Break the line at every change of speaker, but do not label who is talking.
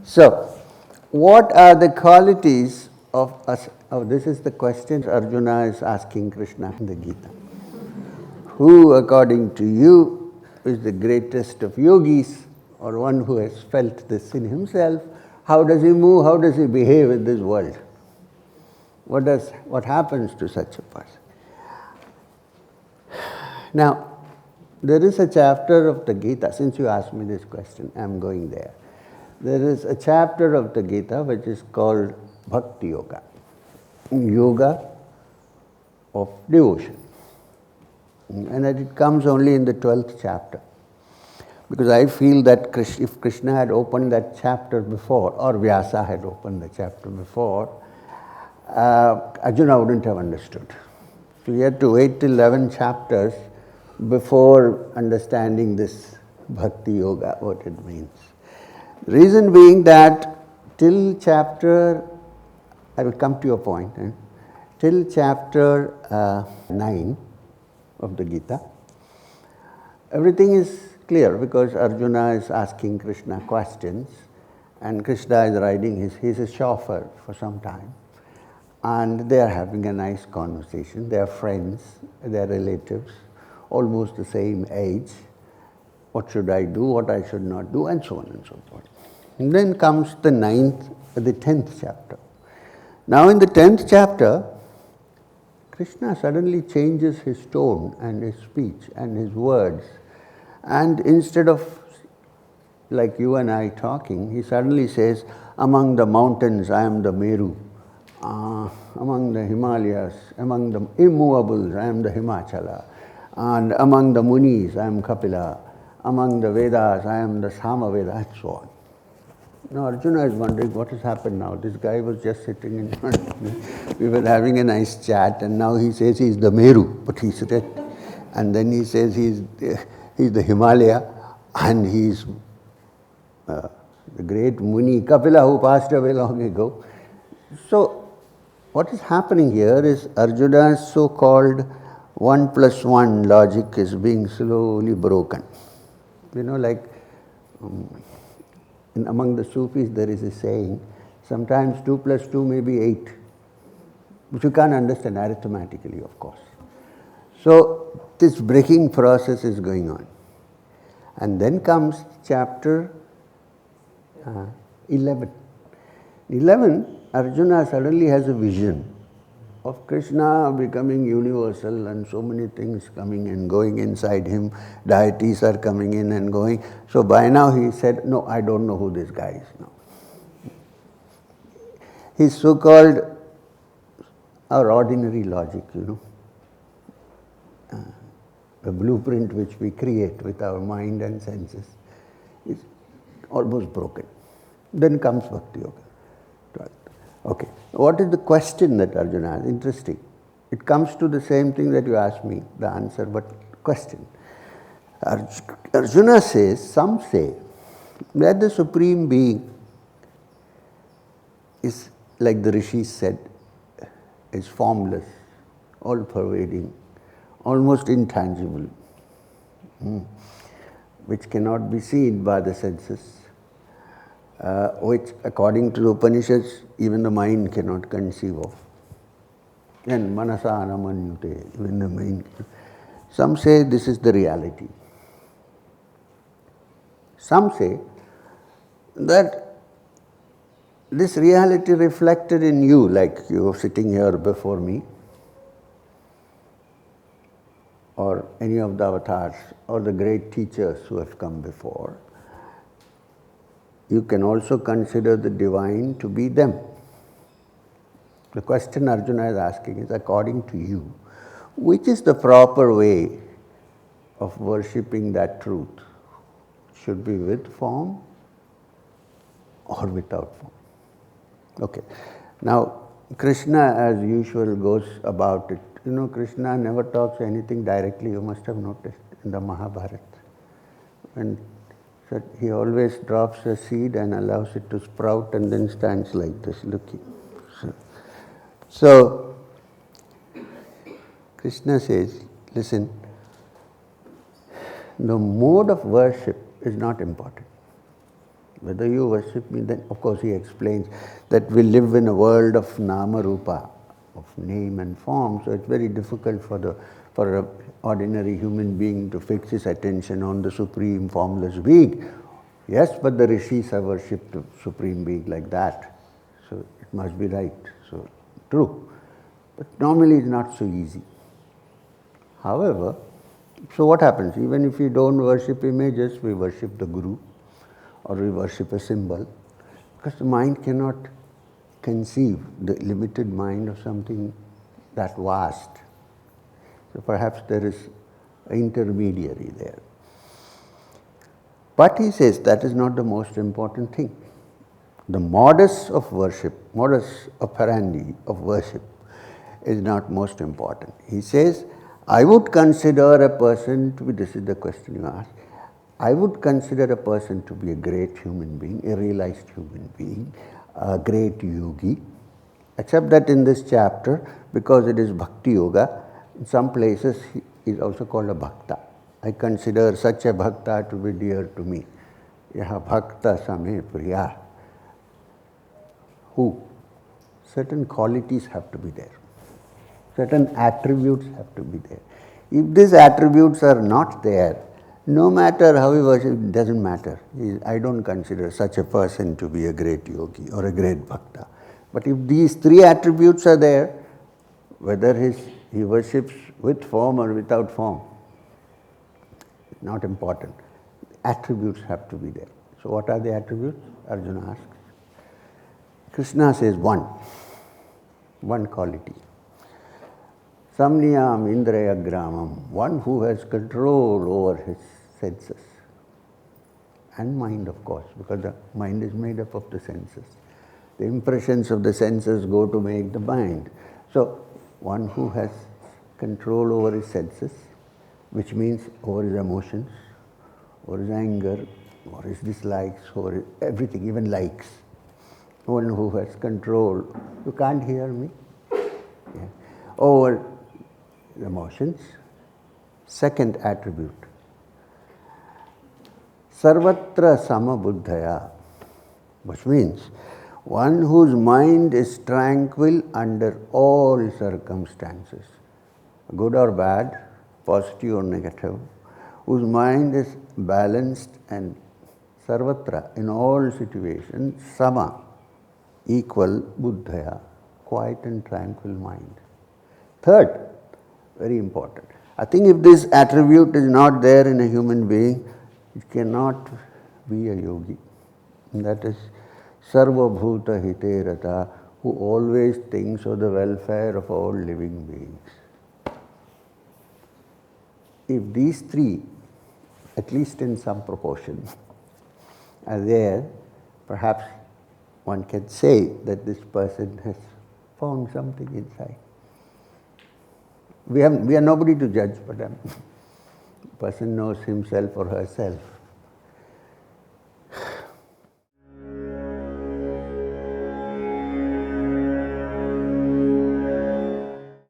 So, what are the qualities of us? Oh, this is the question Arjuna is asking Krishna in the Gita. Who, according to you, is the greatest of yogis, or one who has felt this in himself? How does he move? How does he behave in this world? What happens to such a person? Now, there is a chapter of the Gita, since you asked me this question, I am going there. There is a chapter of the Gita which is called Bhakti Yoga, yoga of devotion. And it comes only in the 12th chapter. Because I feel that if Krishna had opened that chapter before, or Vyasa had opened the chapter before, Arjuna wouldn't have understood. So he had to wait till 11 chapters before understanding this Bhakti Yoga, what it means. Reason being that till chapter, I will come to your point, till chapter 9 of the Gita, everything is clear because Arjuna is asking Krishna questions and Krishna is riding he's a chauffeur for some time. And they are having a nice conversation. They are friends, they are relatives, almost the same age. What should I do, what I should not do, and so on and so forth. And then comes the 10th chapter. Now in the 10th chapter, Krishna suddenly changes his tone and his speech and his words. And instead of like you and I talking, he suddenly says, among the mountains I am the Meru. Among the Himalayas, among the immovables, I am the Himachala. And among the Munis, I am Kapila. Among the Vedas, I am the Samaveda, and so on. Now Arjuna is wondering what has happened now. This guy was just sitting in front of me. We were having a nice chat, and now he says he's the Meru, but he's red. And then he says he's the Himalaya, and he's the great Muni Kapila who passed away long ago. So, what is happening here is Arjuna's so-called 1 + 1 logic is being slowly broken. Like among the Sufis there is a saying, sometimes 2 + 2 may be 8, which you can't understand arithmetically, of course. So, this breaking process is going on. And then comes chapter 11. 11, Arjuna suddenly has a vision of Krishna becoming universal and so many things coming and going inside him. Deities are coming in and going. So by now he said, no, I don't know who this guy is now. His so-called, our ordinary logic, the blueprint which we create with our mind and senses is almost broken. Then comes Bhakti Yoga. Okay, what is the question that Arjuna has? Interesting. It comes to the same thing that you asked me, the answer, but question. Arjuna says, some say that the Supreme Being is, like the Rishis said, is formless, all-pervading, almost intangible, which cannot be seen by the senses. Which according to the Upanishads, even the mind cannot conceive of. And manasa anamanyute, even the mind. Some say this is the reality. Some say that this reality reflected in you, like you sitting here before me, or any of the avatars, or the great teachers who have come before. You can also consider the divine to be them. The question Arjuna is asking is, according to you, which is the proper way of worshipping that truth? Should be with form or without form? Okay. Now, Krishna as usual goes about it. Krishna never talks anything directly, you must have noticed in the Mahabharata. And so he always drops a seed and allows it to sprout and then stands like this looking. So Krishna says, listen, the mode of worship is not important. Whether you worship me, then of course he explains that we live in a world of nama rupa, of name and form, so it's very difficult for an ordinary human being to fix his attention on the supreme formless being. Yes, but the rishis have worshipped the supreme being like that, so it must be right, so true. But normally it's not so easy. However, so what happens? Even if we don't worship images, we worship the Guru or we worship a symbol, because the mind cannot conceive, the limited mind, of something that vast. So perhaps there is an intermediary there. But he says that is not the most important thing. The modus of worship, modus operandi of worship is not most important. He says, I would consider a person to be, this is the question you asked, I would consider a person to be a great human being, a realized human being, a great yogi, except that in this chapter, because it is Bhakti Yoga, in some places he is also called a Bhakta. I consider such a Bhakta to be dear to me. Yaha Bhakta Same Priya. Who? Certain qualities have to be there. Certain attributes have to be there. If these attributes are not there, no matter how we worship, it doesn't matter. I don't consider such a person to be a great yogi or a great bhakta. But if these three attributes are there, whether he worships with form or without form, not important. Attributes have to be there. So what are the attributes? Arjuna asks. Krishna says one quality. Samniyam Indraya Gramam, one who has control over his senses. And mind, of course, because the mind is made up of the senses. The impressions of the senses go to make the mind. So, one who has control over his senses, which means over his emotions, over his anger, over his dislikes, over everything, even likes. One who has control. You can't hear me? Yeah. Over emotions. Second attribute, sarvatra samabuddhaya, which means one whose mind is tranquil under all circumstances, good or bad, positive or negative, whose mind is balanced and sarvatra, in all situations, sama, equal, buddhaya, quiet and tranquil mind. Third, very important. I think if this attribute is not there in a human being, it cannot be a yogi. And that is sarva bhuta hite rata, who always thinks of the welfare of all living beings. If these three, at least in some proportion, are there, perhaps one can say that this person has found something inside. We are nobody to judge, but the person knows himself or herself.